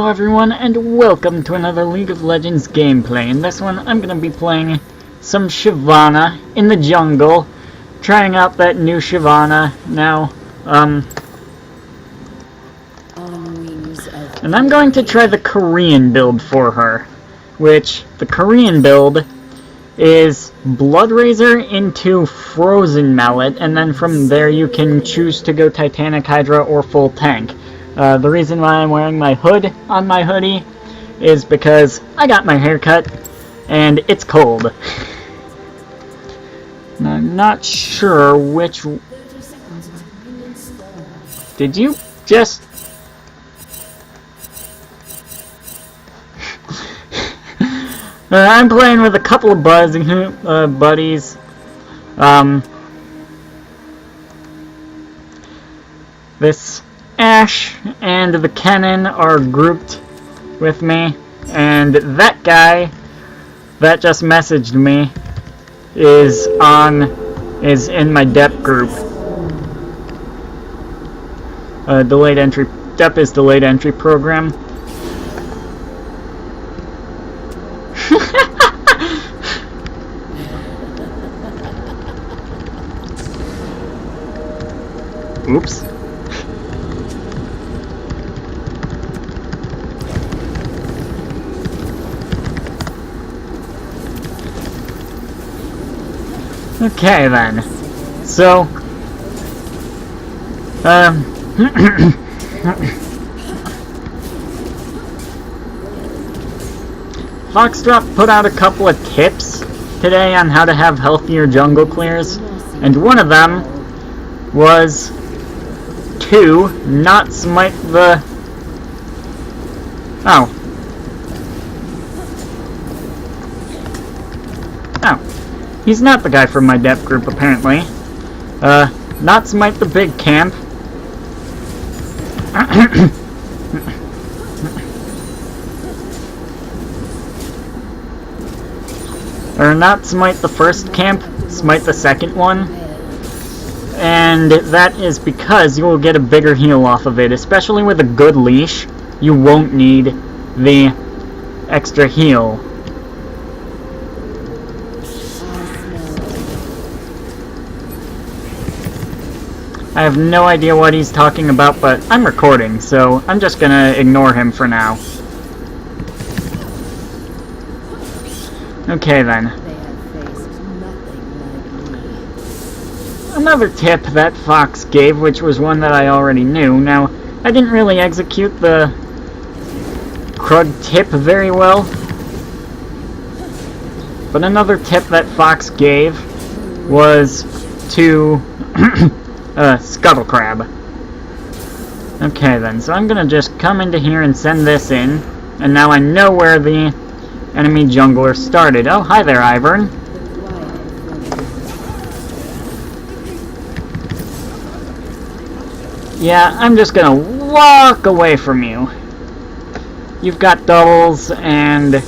Hello everyone, and welcome to another League of Legends gameplay. In this one, I'm going to be playing some Shyvana in the jungle, trying out that new Shyvana now, and I'm going to try the Korean build for her, which, the Korean build is Blood Razor into Frozen Mallet, and then from there you can choose to go Titanic Hydra or full tank. The reason why I'm wearing my hood on my hoodie is because I got my hair cut and it's cold. And I'm not sure which... Did you just... I'm playing with a couple of buddies. This Ash and the Kennen are grouped with me, and that guy that just messaged me is in my DEP group. Delayed entry. DEP is delayed entry program. Oops. Okay then. So, Foxdrop put out a couple of tips today on how to have healthier jungle clears, and one of them was to not smite the... Oh. He's not the guy from my DEP group, apparently. Not smite the big camp. Or not smite the first camp, smite the second one. And that is because you will get a bigger heal off of it. Especially with a good leash, you won't need the extra heal. I have no idea what he's talking about, but I'm recording, so I'm just gonna ignore him for now. Okay then. Another tip that Fox gave, which was one that I already knew. Now, I didn't really execute the Krug tip very well, but another tip that Fox gave was to Scuttle Crab. Okay then, so I'm gonna just come into here and send this in, and now I know where the enemy jungler started. Oh, hi there, Ivern. Yeah, I'm just gonna walk away from you. You've got doubles, and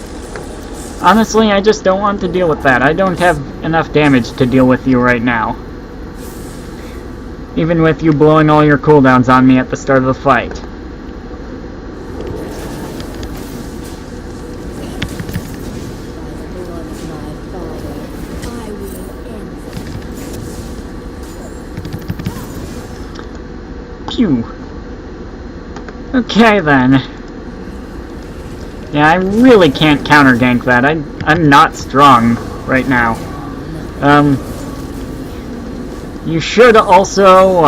honestly, I just don't want to deal with that. I don't have enough damage to deal with you right now. Even with you blowing all your cooldowns on me at the start of the fight. Pew! Okay then. Yeah, I really can't counter gank that. I'm not strong right now. You should also,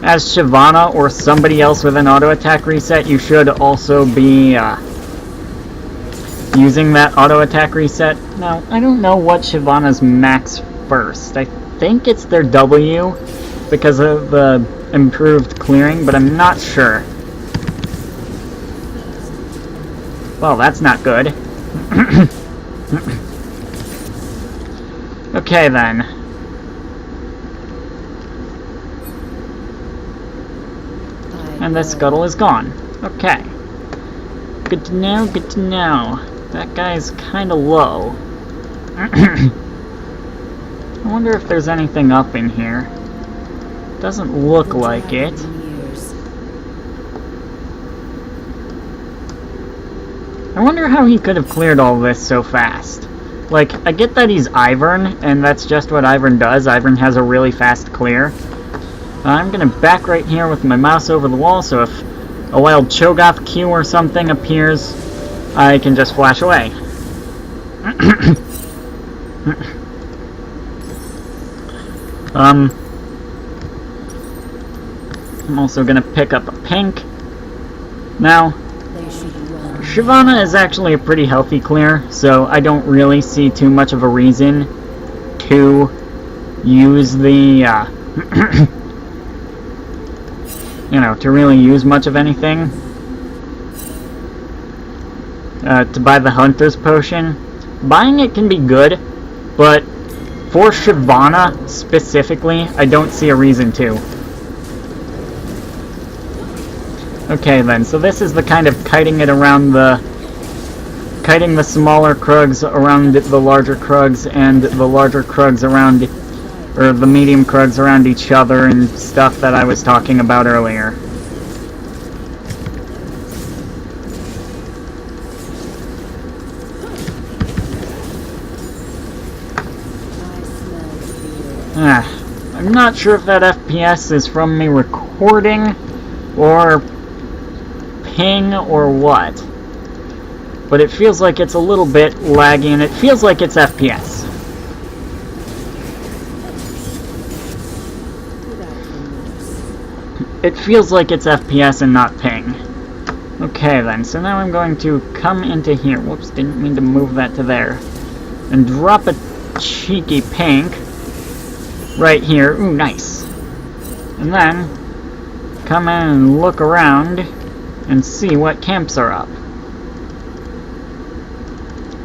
as Shyvana or somebody else with an auto attack reset, you should also be using that auto attack reset. Now, I don't know what Shyvana's max first. I think it's their W because of the improved clearing, but I'm not sure. Well, that's not good. Okay then. And the scuttle is gone. Okay. Good to know, good to know. That guy's kinda low. I wonder if there's anything up in here. Doesn't look like it. I wonder how he could have cleared all this so fast. Like, I get that he's Ivern, and that's just what Ivern does. Ivern has a really fast clear. I'm gonna back right here with my mouse over the wall, so if a wild Cho'Gath Q or something appears, I can just flash away. I'm also gonna pick up a pink. Now, Shyvana is actually a pretty healthy clear, so I don't really see too much of a reason to use the, you know, to really use much of anything. To buy the Hunter's Potion. Buying it can be good, but for Shyvana specifically, I don't see a reason to. Okay then, so this is the kind of kiting the smaller Krugs around the larger Krugs, and the larger Krugs around, or the medium Krugs around each other and stuff that I was talking about earlier. I'm not sure if that FPS is from me recording, or ping, or what. But it feels like it's a little bit laggy, and it feels like it's FPS. It feels like it's FPS and not ping. Okay then, so now I'm going to come into here. Whoops, didn't mean to move that to there. And drop a cheeky pink right here. Ooh, nice. And then come in and look around and see what camps are up.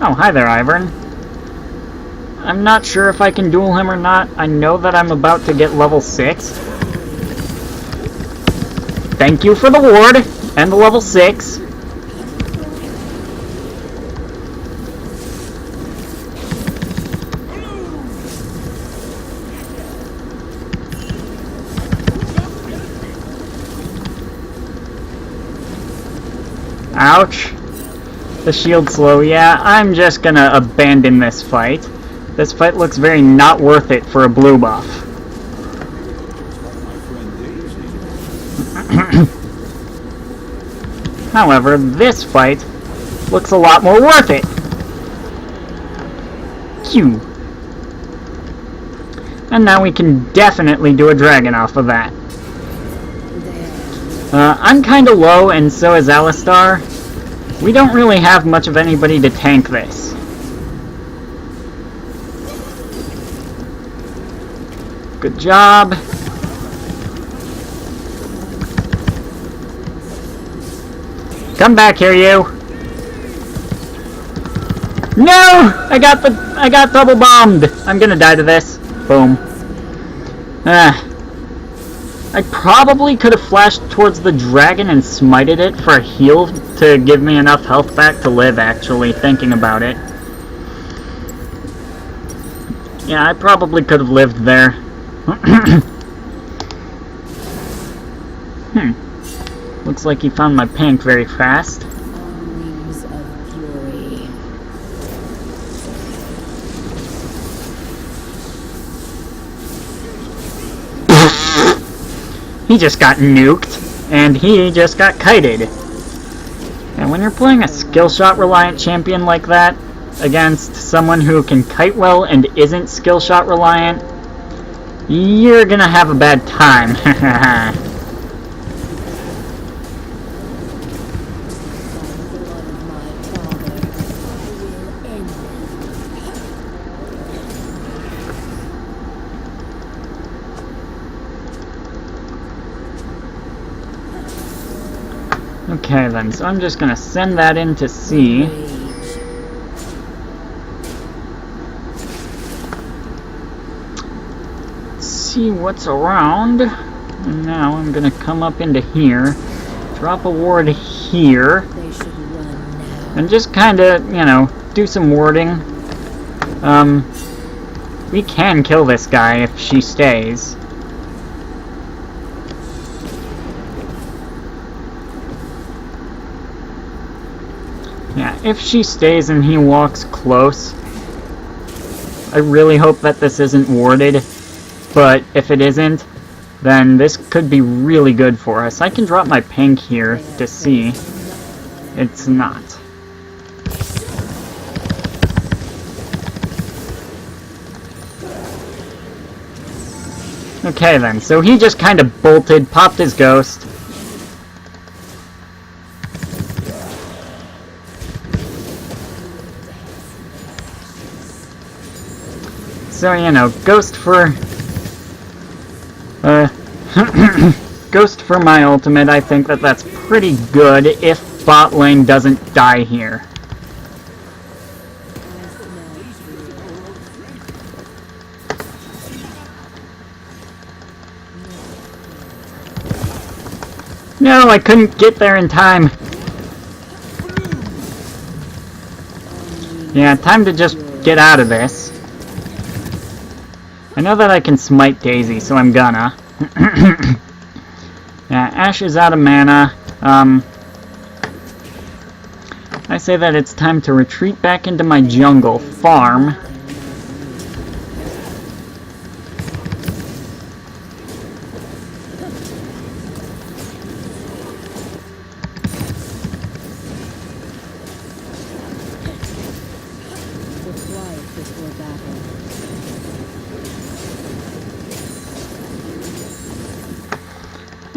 Oh, hi there, Ivern. I'm not sure if I can duel him or not. I know that I'm about to get level 6. Thank you for the ward and the level 6. Ouch. The shield's slow. Yeah, I'm just gonna abandon this fight. This fight looks very not worth it for a blue buff. However, this fight looks a lot more worth it. Q. And now we can definitely do a dragon off of that. I'm kinda low, and so is Alistar. We don't really have much of anybody to tank this. Good job. Come back here, you. No! I got double bombed. I'm gonna die to this. Boom. I probably could have flashed towards the dragon and smited it for a heal to give me enough health back to live, actually, thinking about it. Yeah, I probably could have lived there. Looks like he found my pink very fast. Wings of fury. He just got nuked, and he just got kited. And when you're playing a skill shot reliant champion like that, against someone who can kite well and isn't skill shot reliant, you're gonna have a bad time. Okay then, so I'm just gonna send that in to C. See what's around. And now I'm gonna come up into here, drop a ward here, and just kinda, you know, do some warding. We can kill this guy if she stays. Yeah, if she stays and he walks close, I really hope that this isn't warded, but if it isn't, then this could be really good for us. I can drop my pink here to see. It's not. Okay then, so he just kind of bolted, popped his ghost. So, you know, ghost for... Ghost for my ultimate, I think that that's pretty good if bot lane doesn't die here. No, I couldn't get there in time. Yeah, time to just get out of this. I know that I can smite Daisy, so I'm gonna. Yeah, Ashe is out of mana. I say that it's time to retreat back into my jungle farm.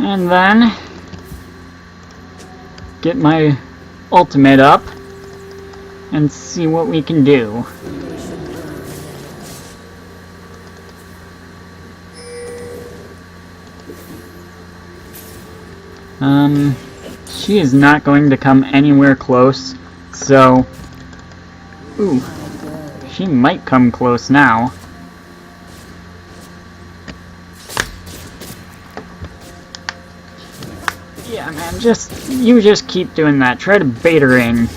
And then get my ultimate up and see what we can do. She is not going to come anywhere close, so... Ooh, she might come close now. Yeah, man, you just keep doing that. Try to bait her in.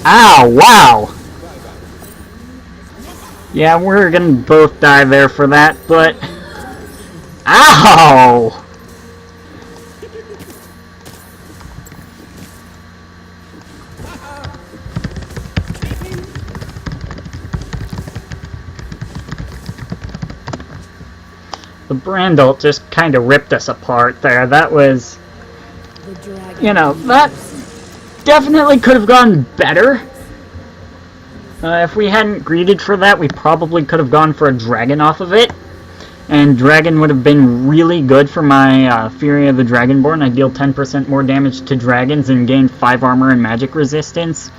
Ow, wow! Yeah, we're gonna both die there for that, but... Ow! The brand ult just kind of ripped us apart there. That was... You know, that definitely could have gone better. If we hadn't greeted for that, we probably could have gone for a dragon off of it. And dragon would have been really good for my Fury of the Dragonborn. I deal 10% more damage to dragons and gain 5 armor and magic resistance.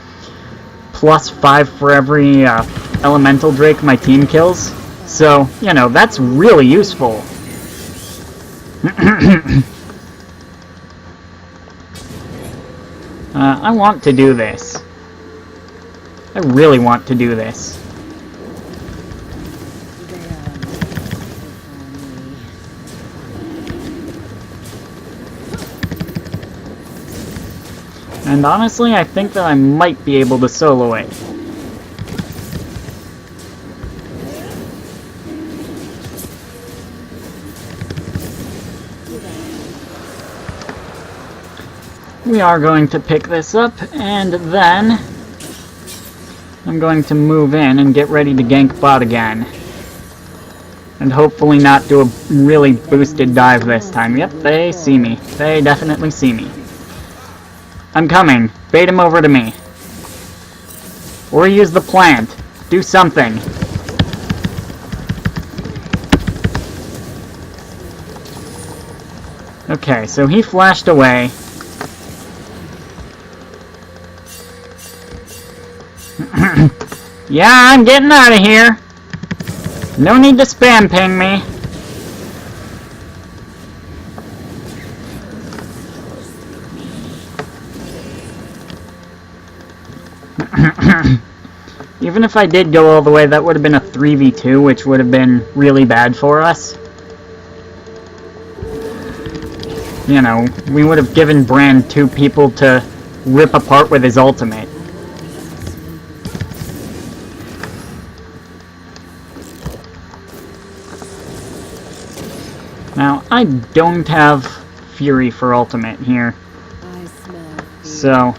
Plus 5 for every elemental drake my team kills. So, you know, that's really useful. I want to do this. I really want to do this. And honestly, I think that I might be able to solo it. We are going to pick this up, and then I'm going to move in and get ready to gank bot again. And hopefully not do a really boosted dive this time. Yep, they see me. They definitely see me. I'm coming. Bait him over to me. Or use the plant. Do something. Okay, so he flashed away. Yeah, I'm getting out of here. No need to spam ping me. Even if I did go all the way, that would have been a 3v2, which would have been really bad for us. You know, we would have given Brand 2 people to rip apart with his ultimate. Now, I don't have Fury for ultimate here, I smell fear. so...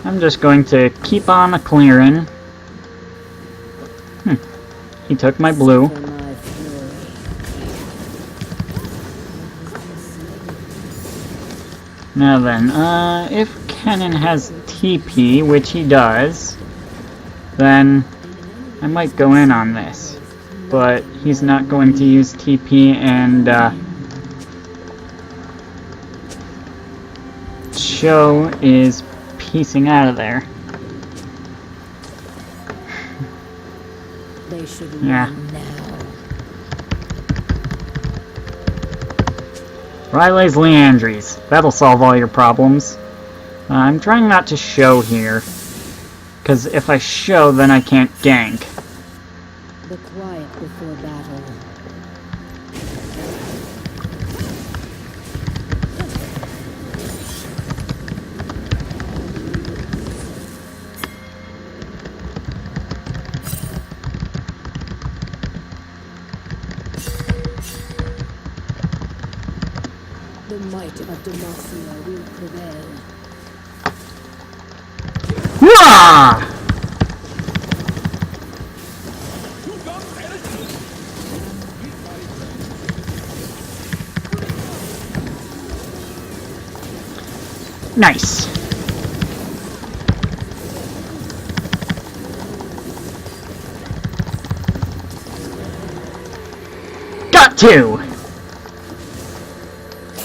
I'm just going to keep on clearing. He took my blue. For my fury. Now then, if Kennen has TP, which he does, then I might go in on this. But he's not going to use TP, and Cho is piecing out of there. They should Yeah. run now. Riley's Leandries. That'll solve all your problems. I'm trying not to show here, because if I show, then I can't gank. The quiet before battle. The might of Demacia will prevail. Hurrah! Nice. Got two!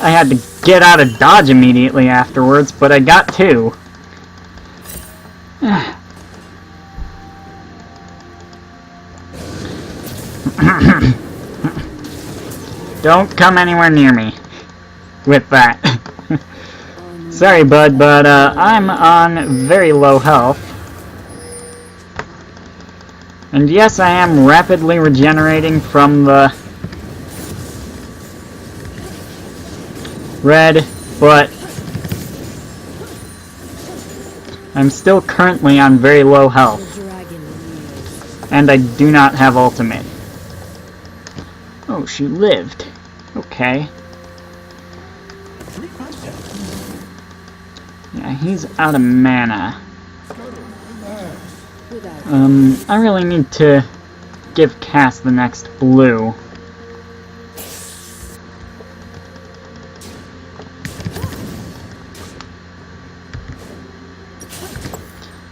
I had to get out of dodge immediately afterwards, but I got two. Don't come anywhere near me with that. Sorry, bud, but I'm on very low health. And yes, I am rapidly regenerating from the red, but I'm still currently on very low health. The dragon rears. And I do not have ultimate. Oh, she lived. Okay. Yeah, he's out of mana. Without I really need to give Cass the next blue.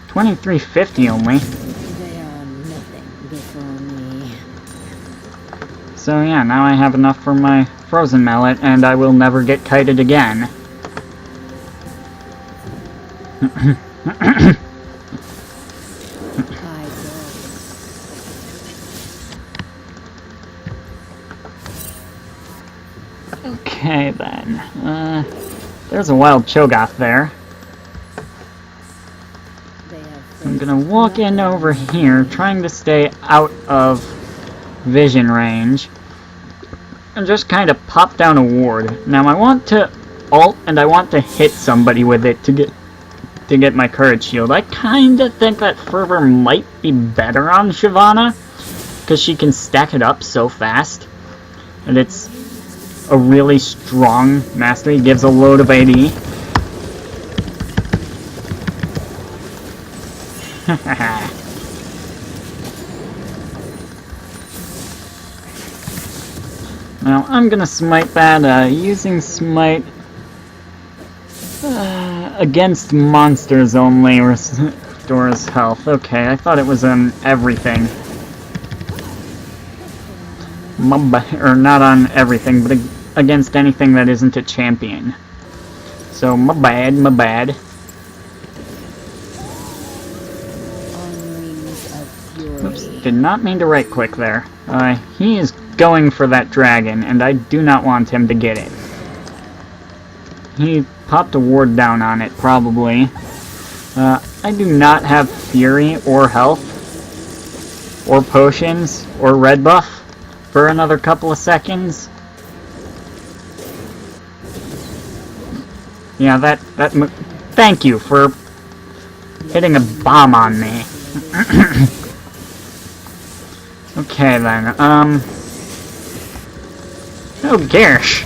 $23.50 only. they are nothing before me. So yeah, now I have enough for my frozen mallet, and I will never get kited again. I go. Okay then. There's a wild Cho'Gath there. They have I'm gonna walk in over here, trying to stay out of vision range, and just kind of pop down a ward. Now I want to ult, and I want to hit somebody with it to get my courage shield. I kind of think that Fervor might be better on Shyvana, because she can stack it up so fast, and it's a really strong mastery. Gives a load of AD. Now I'm gonna smite that, using smite against monsters only restores health. Okay, I thought it was on everything. Or not on everything, but against anything that isn't a champion. So my bad, my bad. on wings of fury. Oops, did not mean to right click there. He is going for that dragon, and I do not want him to get it. He popped a ward down on it, probably. I do not have Fury or health, or potions, or red buff for another couple of seconds. Yeah, thank you for hitting a bomb on me. Okay then, oh gosh.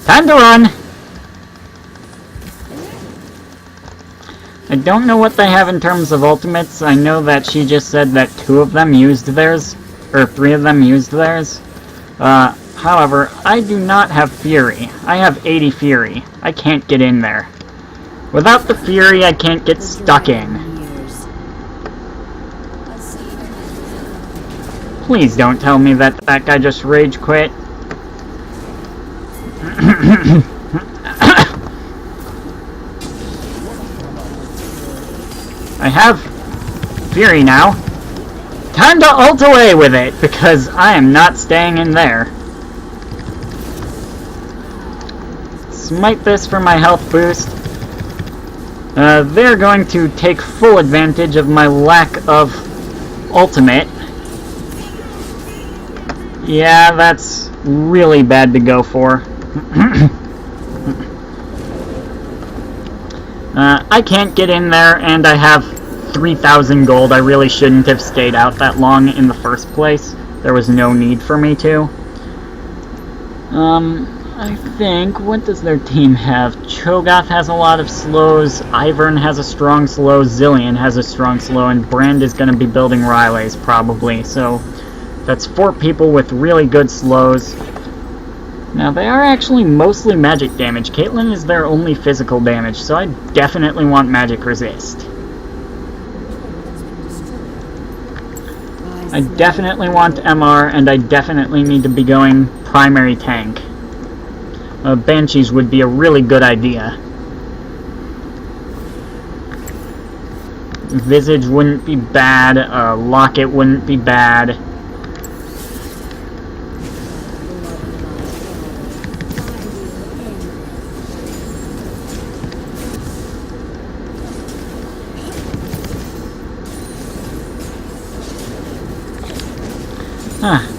Time to run! I don't know what they have in terms of ultimates. I know that she just said that 2 of them used theirs, or 3 of them used theirs. However, I do not have Fury. I have 80 Fury. I can't get in there. Without the Fury, I can't get stuck in. Please don't tell me that that guy just rage quit. I have Fury now. Time to ult away with it, because I am not staying in there. Smite this for my health boost. They're going to take full advantage of my lack of ultimate. Yeah, that's really bad to go for. I can't get in there, and I have 3,000 gold. I really shouldn't have stayed out that long in the first place. There was no need for me to. I think, what does their team have? Cho'Gath has a lot of slows, Ivern has a strong slow, Zillion has a strong slow, and Brand is going to be building Rileys, probably. So, that's 4 people with really good slows. Now, they are actually mostly magic damage. Caitlyn is their only physical damage, so I definitely want magic resist. I definitely want MR, and I definitely need to be going primary tank. Banshees would be a really good idea. Visage wouldn't be bad, Locket wouldn't be bad.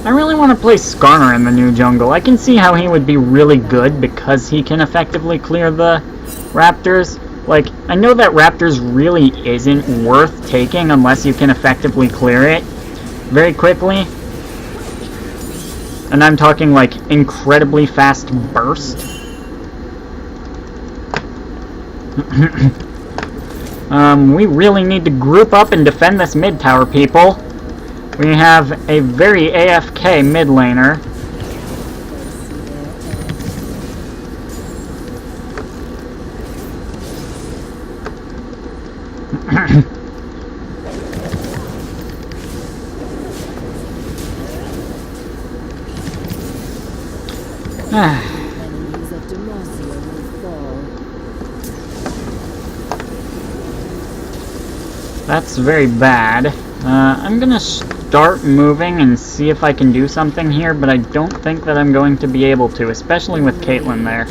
I really want to play Skarner in the new jungle. I can see how he would be really good because he can effectively clear the Raptors. Like, I know that Raptors really isn't worth taking unless you can effectively clear it very quickly. And I'm talking like incredibly fast burst. We really need to group up and defend this mid tower, people. We have a very AFK mid laner. That's very bad. I'm gonna start moving and see if I can do something here, but I don't think that I'm going to be able to, especially with Caitlyn there.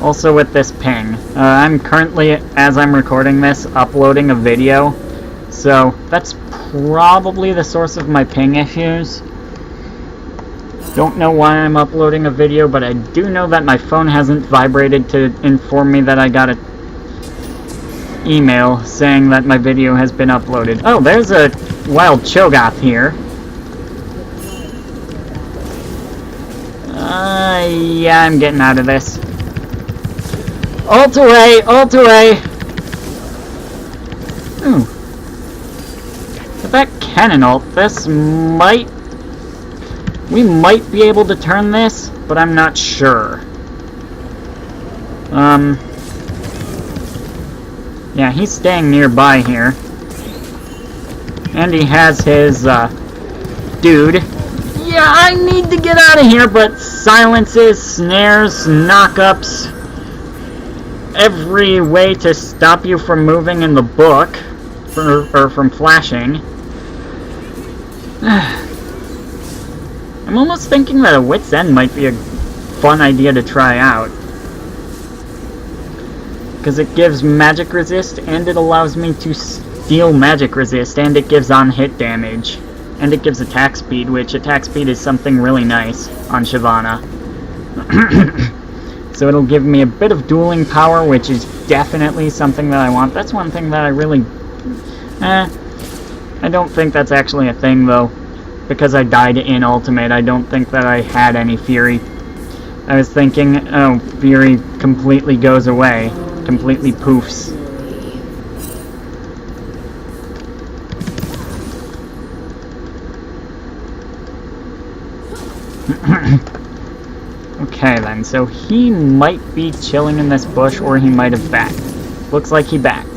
Also with this ping. I'm currently, as I'm recording this, uploading a video, so that's probably the source of my ping issues. Don't know why I'm uploading a video, but I do know that my phone hasn't vibrated to inform me that I got a email saying that my video has been uploaded. Oh, there's a wild Cho'Gath here. Yeah, I'm getting out of this. Ult away! Ult away! Ooh. With that cannon ult, this might... We might be able to turn this, but I'm not sure. Yeah, he's staying nearby here. And he has his, dude. Yeah, I need to get out of here, but silences, snares, knockups, every way to stop you from moving in the book, or from flashing. I'm almost thinking that a Wit's End might be a fun idea to try out. Because it gives magic resist, and it allows me to steal magic resist, and it gives on-hit damage. And it gives attack speed, which attack speed is something really nice on Shyvana. So it'll give me a bit of dueling power, which is definitely something that I want. That's one thing that I really... I don't think that's actually a thing, though. Because I died in Ultimate, I don't think that I had any Fury. I was thinking, oh, Fury completely goes away. Completely poofs. Okay then, so he might be chilling in this bush, or he might have backed. Looks like he backed.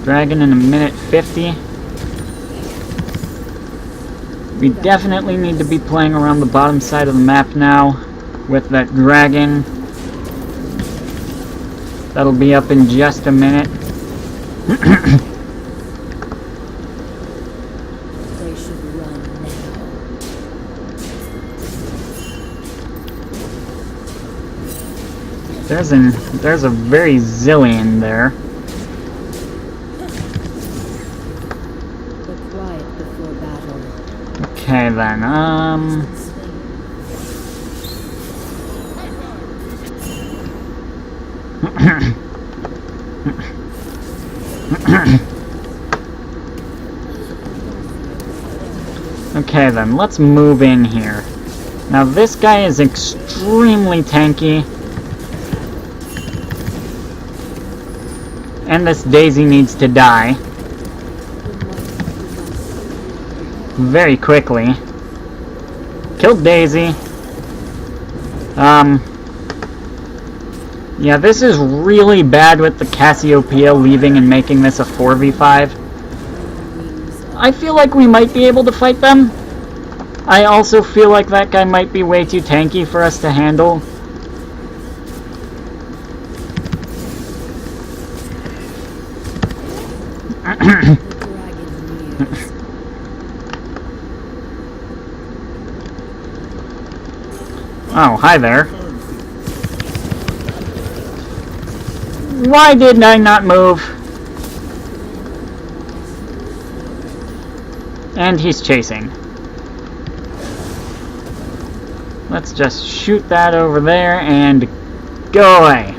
Dragon in a minute 50. We definitely need to be playing around the bottom side of the map now with that dragon. That'll be up in just a minute. They should run now. There's a very zillion there. The quiet before battle. Okay then, okay then, let's move in here. Now this guy is extremely tanky. And this Daisy needs to die. Very quickly. Killed Daisy. Yeah, this is really bad with the Cassiopeia leaving and making this a 4v5. I feel like we might be able to fight them. I also feel like that guy might be way too tanky for us to handle. Oh, hi there. Why did I not move? And he's chasing. Let's just shoot that over there and go away.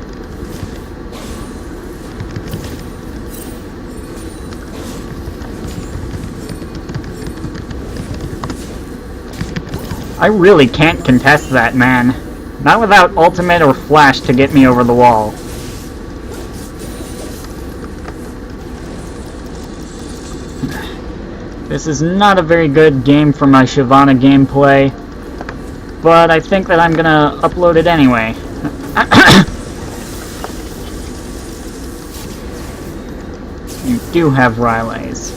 I really can't contest that, man. Not without ultimate or flash to get me over the wall. This is not a very good game for my Shyvana gameplay, but I think that I'm gonna upload it anyway. You do have Rileys.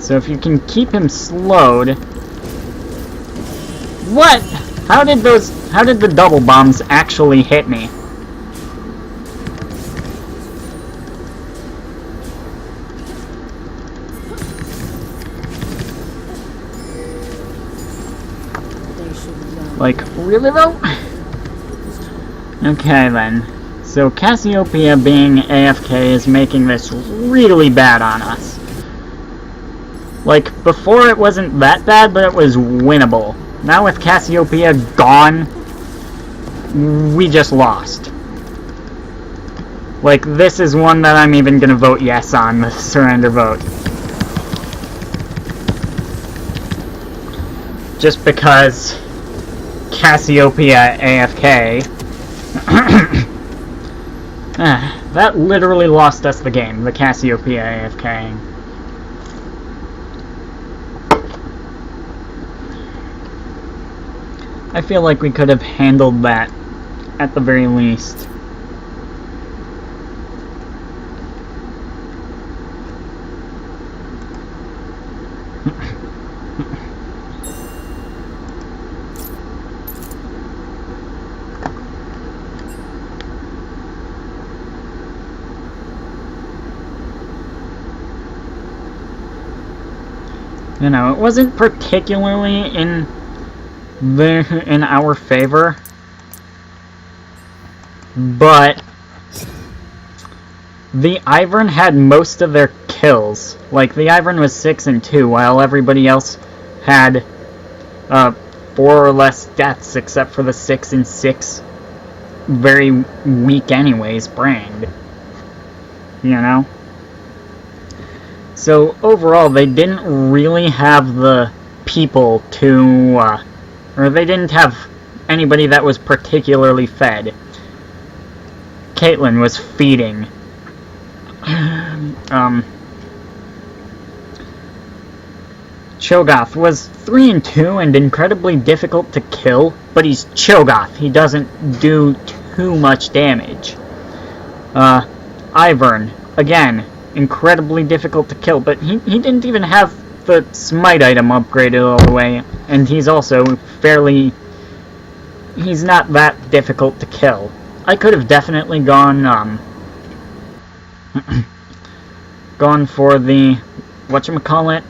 So if you can keep him slowed... What? How did the double bombs actually hit me? Like, really though? Okay then. So Cassiopeia being AFK is making this really bad on us. Like, before it wasn't that bad, but it was winnable. Now with Cassiopeia gone, we just lost. Like, this is one that I'm even gonna vote yes on, the surrender vote. Just because Cassiopeia AFK. That literally lost us the game, the Cassiopeia AFK. I feel like we could have handled that, at the very least. You know, it wasn't particularly in our favor, but the Ivern had most of their kills. Like, the Ivern was 6 and 2, while everybody else had 4 or less deaths, except for the 6 and 6 very weak anyways brand. You know? So overall, they didn't really have the people to, or they didn't have anybody that was particularly fed. Caitlyn was feeding. Cho'Gath was 3 and 2 and incredibly difficult to kill, but he's Cho'Gath. He doesn't do too much damage. Ivern, again, incredibly difficult to kill, but he didn't even have the smite item upgraded all the way, and he's also fairly... he's not that difficult to kill. I could have definitely gone, gone for the, whatchamacallit,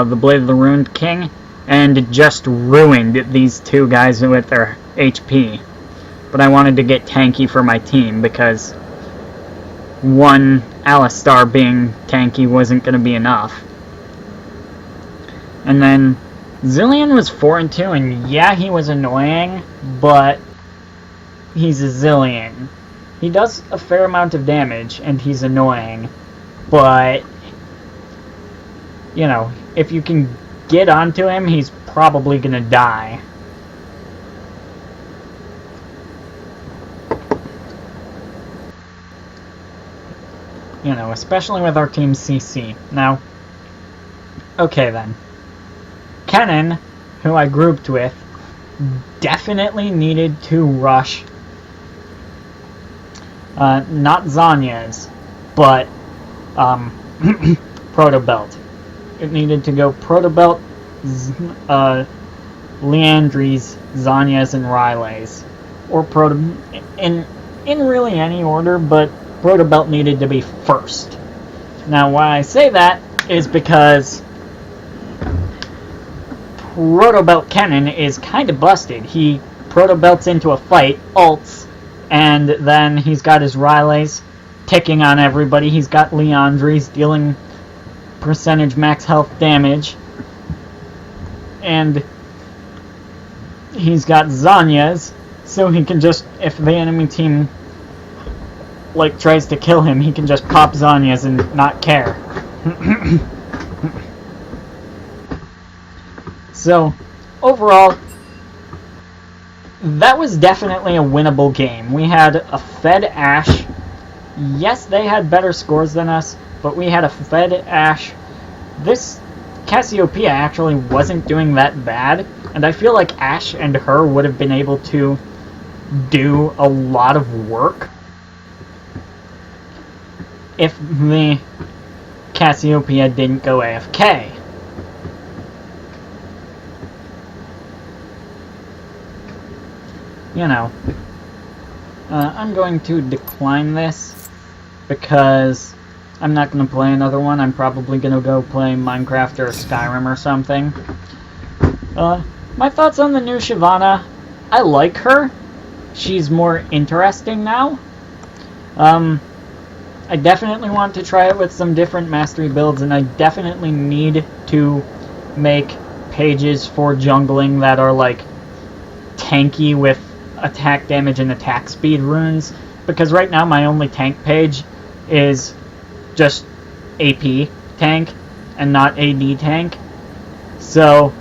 the Blade of the Ruined King, and just ruined these two guys with their HP. But I wanted to get tanky for my team, because one Alistar being tanky wasn't going to be enough. And then Zilean was 4 and 2, and yeah, he was annoying, but he's a Zilean. He does a fair amount of damage, and he's annoying, but, you know, if you can get onto him, he's probably gonna die. You know, especially with our team CC. Now, okay then. Kennen, who I grouped with, definitely needed to rush, not Zanya's, but, Protobelt. It needed to go Protobelt, Liandry's, Zanya's, and Riley's. Or in really any order, but Protobelt needed to be first. Now, why I say that is because Protobelt Kennen is kind of busted. He Protobelts into a fight, ults, and then he's got his Riley's ticking on everybody. He's got Liandry's dealing percentage max health damage, and he's got Zanya's, so he can just, if the enemy team like tries to kill him, he can just pop Zanya's and not care. So overall, that was definitely a winnable game. We had a fed Ashe. Yes, they had better scores than us, but we had a fed Ashe. This Cassiopeia actually wasn't doing that bad, and I feel like Ashe and her would have been able to do a lot of work if the Cassiopeia didn't go AFK. You know, I'm going to decline this because I'm not going to play another one. I'm probably going to go play Minecraft or Skyrim or something. My thoughts on the new Shyvana: I like her. She's more interesting now. I definitely want to try it with some different mastery builds, and I definitely need to make pages for jungling that are like tanky with attack damage and attack speed runes, because right now my only tank page is just AP tank and not AD tank. So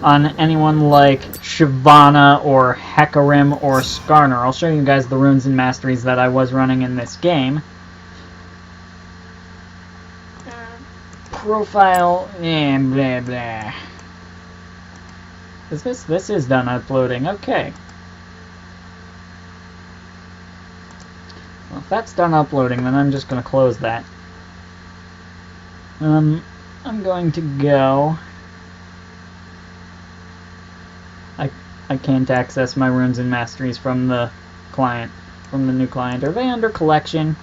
on anyone like Shyvana or Hecarim or Skarner, I'll show you guys the runes and masteries that I was running in this game. Profile, blah blah. This is done uploading, okay. Well, if that's done uploading, then I'm just going to close that. I'm going to go... I can't access my runes and masteries from the client, from the new client. Are they under collection?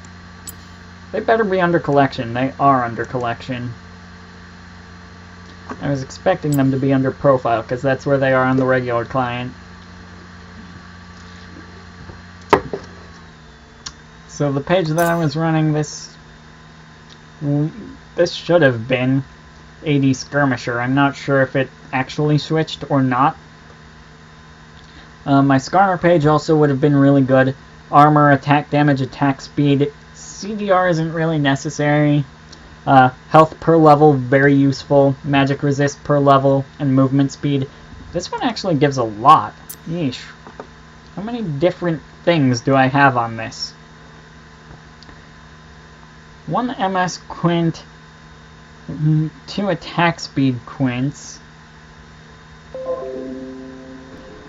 They better be under collection. They are under collection. I was expecting them to be under profile, because that's where they are on the regular client. So the page that I was running this This should have been AD Skirmisher. I'm not sure if it actually switched or not. My Skarner page also would have been really good. Armor, attack damage, attack speed. CDR isn't really necessary. Health per level, very useful. Magic resist per level, and movement speed. This one actually gives a lot. Yeesh. How many different things do I have on this? 1 MS Quint, 2 attack speed Quints,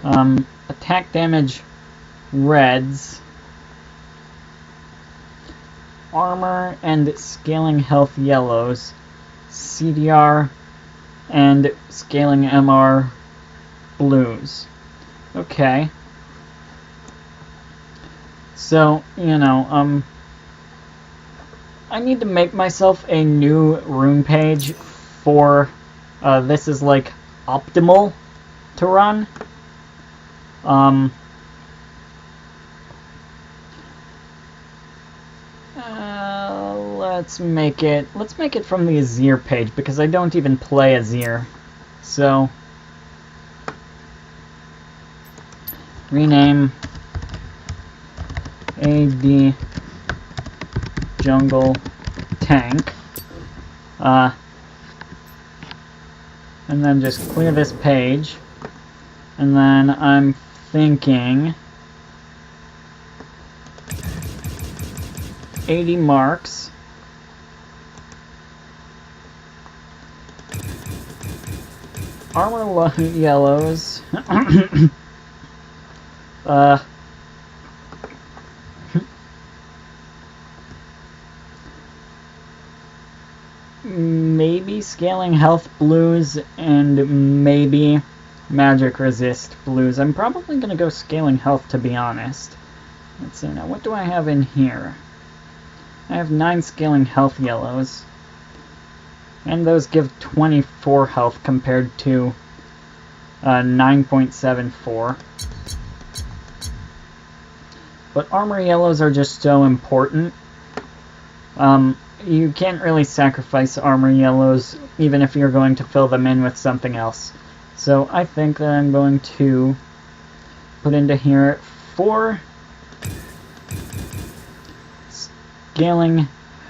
attack damage Reds, armor and scaling health Yellows, CDR and scaling MR Blues. Okay. So, you know, I need to make myself a new rune page for, this is like optimal to run. Let's make it from the Azir page, because I don't even play Azir. So, rename AD Jungle Tank, and then just clear this page, and then I'm thinking 80 marks, armor yellows, maybe scaling health blues, and maybe magic resist blues. I'm probably going to go scaling health, to be honest. Let's see, now what do I have in here? I have 9 scaling health yellows, and those give 24 health compared to 9.74. But armor yellows are just so important. You can't really sacrifice armor yellows, even if you're going to fill them in with something else. So I think that I'm going to put into here 4 scaling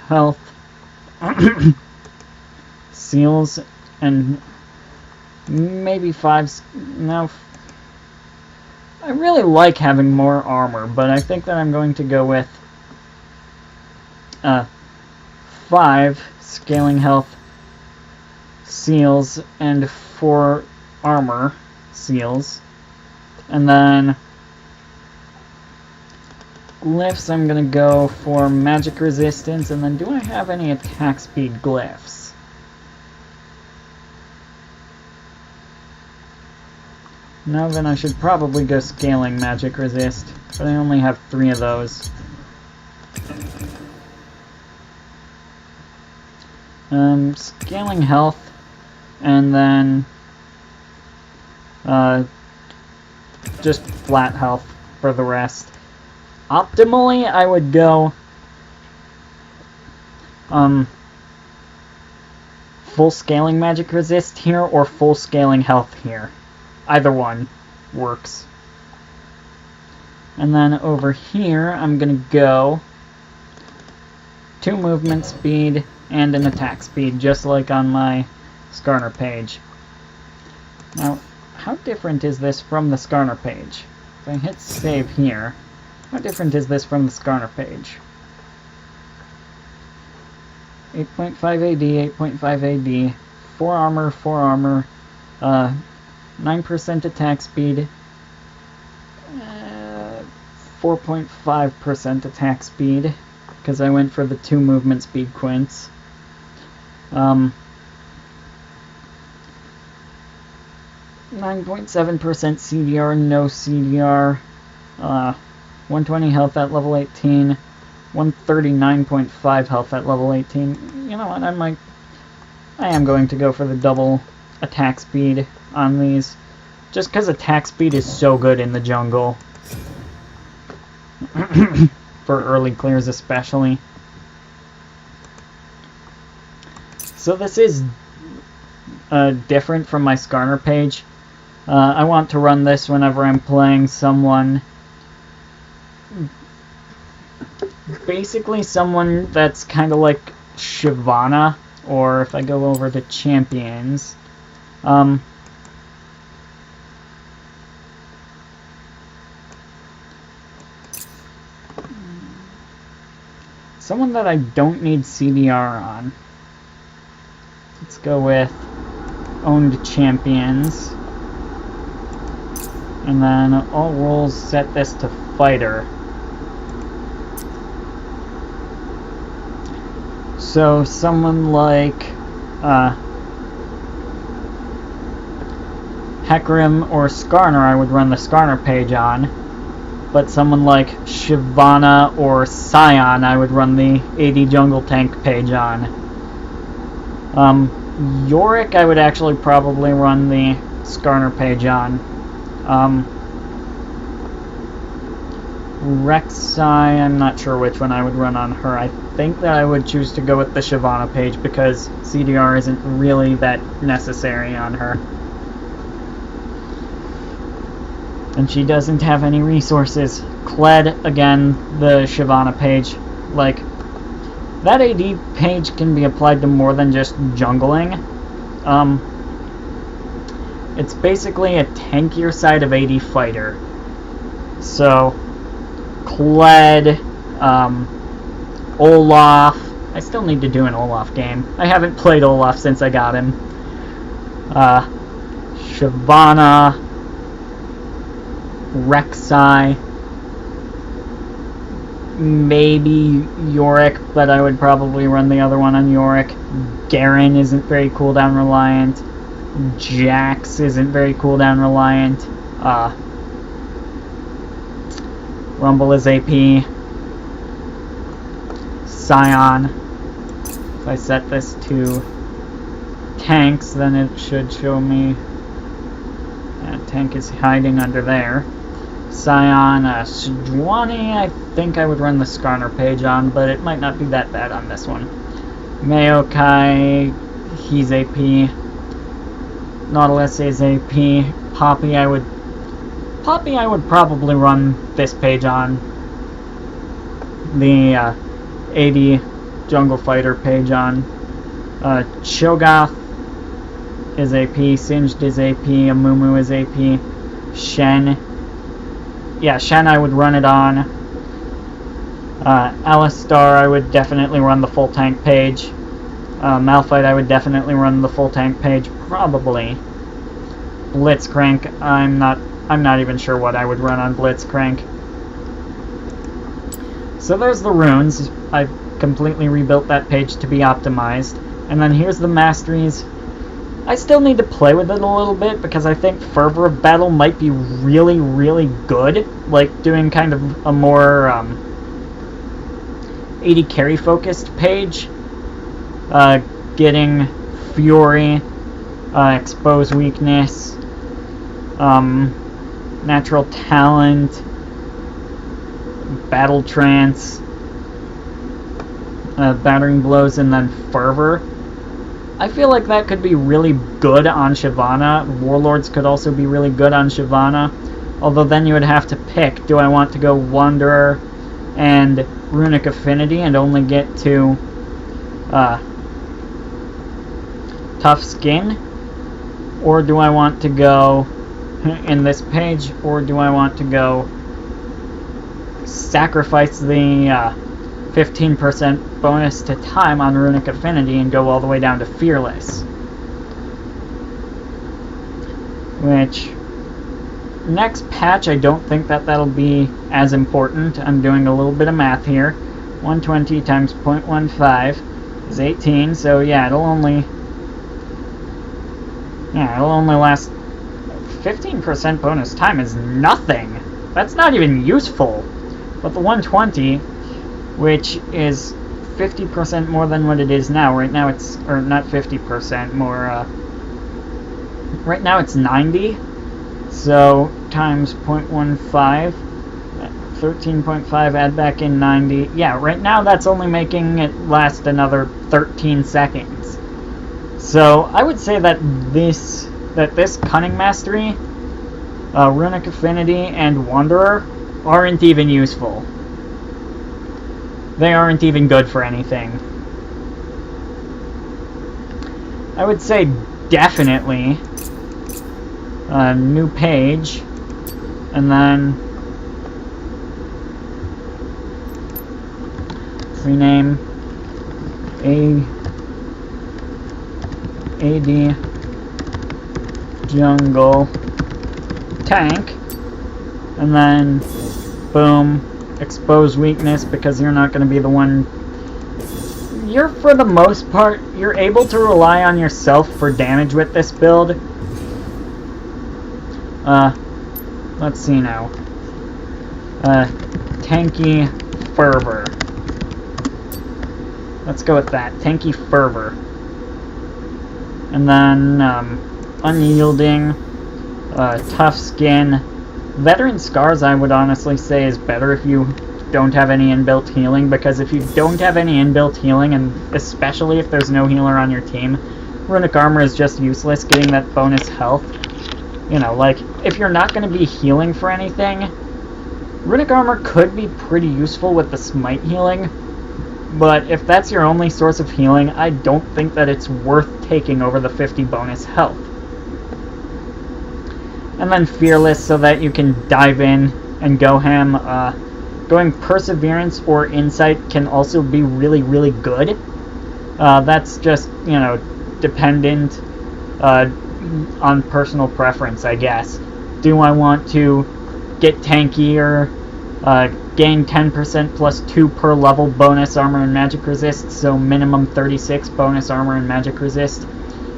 health seals, and maybe 5. No, I really like having more armor, but I think that I'm going to go with 5 scaling health seals and 4 armor seals. And then glyphs, I'm gonna go for magic resistance. And then do I have any attack speed glyphs? No, then I should probably go scaling magic resist, but I only have 3 of those. Scaling health, and then just flat health for the rest. Optimally, I would go full scaling magic resist here, or full scaling health here. Either one works. And then over here, I'm gonna go 2 movement speed and an attack speed, just like on my Skarner page. Now, how different is this from the Skarner page? If I hit save here, how different is this from the Skarner page? 8.5 AD, 8.5 AD, 4 armor, 4 armor, 9% attack speed, 4.5% attack speed, because I went for the 2 movement speed quints. 9.7% CDR, no CDR, 120 health at level 18, 139.5 health at level 18. You know what, I am going to go for the double attack speed on these, just because attack speed is so good in the jungle. For early clears especially. So this is different from my Skarner page. I want to run this whenever I'm playing someone, basically someone that's kind of like Shyvana, or if I go over to champions, someone that I don't need CDR on. Let's go with owned champions. And then all roles set this to fighter. So someone like Hecarim or Skarner, I would run the Skarner page on. But someone like Shyvana or Scion, I would run the AD Jungle Tank page on. Yorick, I would actually probably run the Skarner page on. Rek'Sai, I'm not sure which one I would run on her. I think that I would choose to go with the Shyvana page because CDR isn't really that necessary on her. And she doesn't have any resources. Kled, again, the Shyvana page. Like, that AD page can be applied to more than just jungling. It's basically a tankier side of AD fighter. So, Kled, Olaf. I still need to do an Olaf game. I haven't played Olaf since I got him. Shyvana, Rek'Sai, maybe Yorick, but I would probably run the other one on Yorick. Garen isn't very cooldown reliant. Jax isn't very cooldown reliant. Rumble is AP. Scion. If I set this to tanks, then it should show me. Tank is hiding under there. Scion, Sejuani, I think I would run the Skarner page on, but it might not be that bad on this one. Maokai, he's AP. Nautilus is AP. Poppy, I would probably run this page on. The AD Jungle Fighter page on. Cho'Gath is AP. Singed is AP. Amumu is AP. Shen. Yeah, Shen I would run it on. Alistar I would definitely run the full tank page. Malphite I would definitely run the full tank page, probably. Blitzcrank, I'm not even sure what I would run on Blitzcrank. So there's the runes. I've completely rebuilt that page to be optimized. And then here's the masteries. I still need to play with it a little bit because I think Fervor of Battle might be really, really good. Like doing kind of a more 80 carry focused page. Getting Fury, Expose Weakness, Natural Talent, Battle Trance, Battering Blows, and then Fervor. I feel like that could be really good on Shyvana. Warlords could also be really good on Shyvana. Although then you would have to pick, do I want to go Wanderer and Runic Affinity and only get to Tough Skin? Or do I want to go in this page, or do I want to go sacrifice the 15% bonus to time on Runic Affinity and go all the way down to Fearless? Which, next patch, I don't think that'll be as important. I'm doing a little bit of math here. 120 times 0.15 is 18, so yeah, it'll only last 15% bonus time is nothing. That's not even useful. But the 120, which is 50% more than what it is now. Right now it's, or not 50% more, right now it's 90. So times 0.15, 13.5, add back in 90. Yeah, right now that's only making it last another 13 seconds. So I would say that this Cunning Mastery, Runic Affinity, and Wanderer aren't even useful. They aren't even good for anything. I would say definitely a new page, and then rename AD Jungle Tank, and then boom, expose weakness, because you're not going to be the one. You're, for the most part, you're able to rely on yourself for damage with this build. Let's see now. Tanky Fervor. Let's go with that. Tanky Fervor. And then, Unyielding, Tough Skin. Veteran Scars, I would honestly say, is better if you don't have any inbuilt healing, because if you don't have any inbuilt healing, and especially if there's no healer on your team, Runic Armor is just useless, getting that bonus health. You know, like, if you're not going to be healing for anything, Runic Armor could be pretty useful with the Smite healing, but if that's your only source of healing, I don't think that it's worth taking over the 50 bonus health. And then Fearless, so that you can dive in and go ham. Going Perseverance or Insight can also be really, really good. That's just, you know, dependent on personal preference, I guess. Do I want to get tankier, gain 10% plus 2 per level bonus armor and magic resist, so minimum 36 bonus armor and magic resist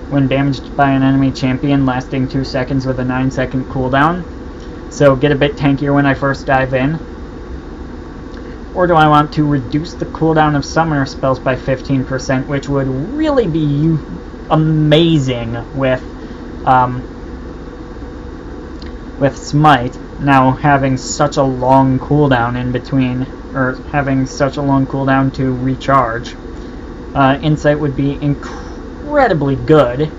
when damaged by an enemy champion, lasting 2 seconds with a 9-second cooldown. So get a bit tankier when I first dive in. Or do I want to reduce the cooldown of summoner spells by 15%, which would really be amazing with Smite, now having such a long cooldown in between, or having such a long cooldown to recharge. Insight would be incredibly good.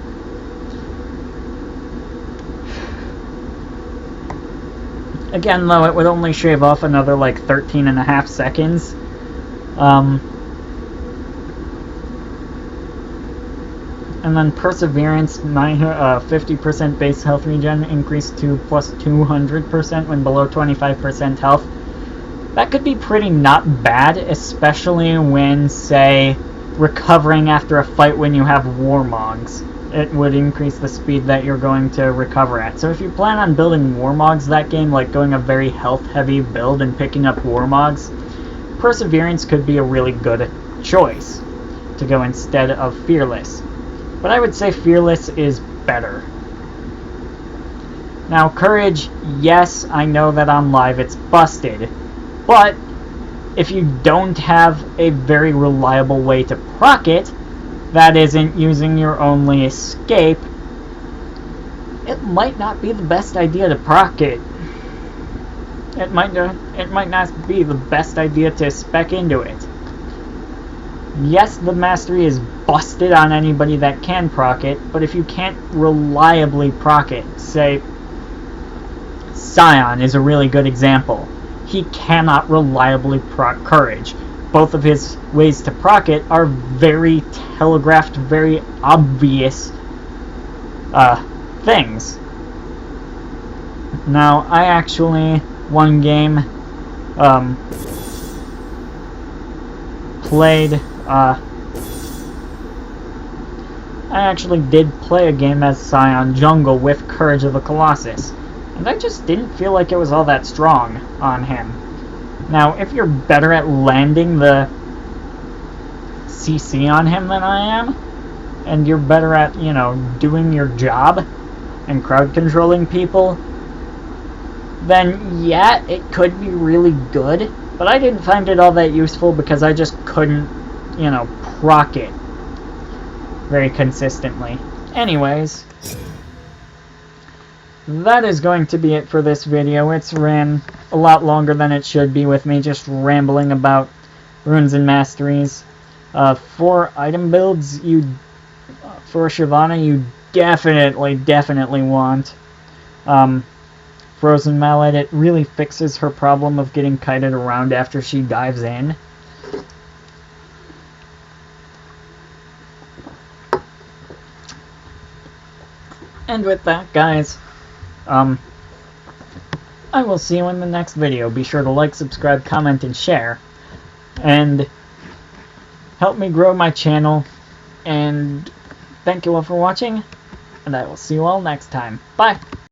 Again, though, it would only shave off another, like, 13.5 seconds. And then Perseverance, 50% base health regen, increased to plus 200% when below 25% health. That could be pretty not bad, especially when, say, recovering after a fight when you have Warmogs. It would increase the speed that you're going to recover at. So if you plan on building Warmogs that game, like going a very health-heavy build and picking up Warmogs, Perseverance could be a really good choice to go instead of Fearless. But I would say Fearless is better. Now, Courage, yes, I know that on live it's busted, but if you don't have a very reliable way to proc it, that isn't using your only escape, it might not be the best idea to proc it. It might not be the best idea to spec into it. Yes, the mastery is busted on anybody that can proc it, but if you can't reliably proc it, say, Scion is a really good example. He cannot reliably proc Courage. Both of his ways to proc it are very telegraphed, very obvious things. Now, I actually, one game, I actually did play a game as Scion Jungle with Courage of the Colossus, and I just didn't feel like it was all that strong on him. Now, if you're better at landing the CC on him than I am, and you're better at, you know, doing your job and crowd controlling people, then yeah, it could be really good, but I didn't find it all that useful because I just couldn't, you know, proc it very consistently. Anyways, that is going to be it for this video. It's ran a lot longer than it should be with me just rambling about runes and masteries. For item builds, for Shyvana, you definitely want Frozen Mallet. It really fixes her problem of getting kited around after she dives in. And with that, guys, I will see you in the next video. Be sure to like, subscribe, comment, and share. And help me grow my channel. And thank you all for watching. And I will see you all next time. Bye!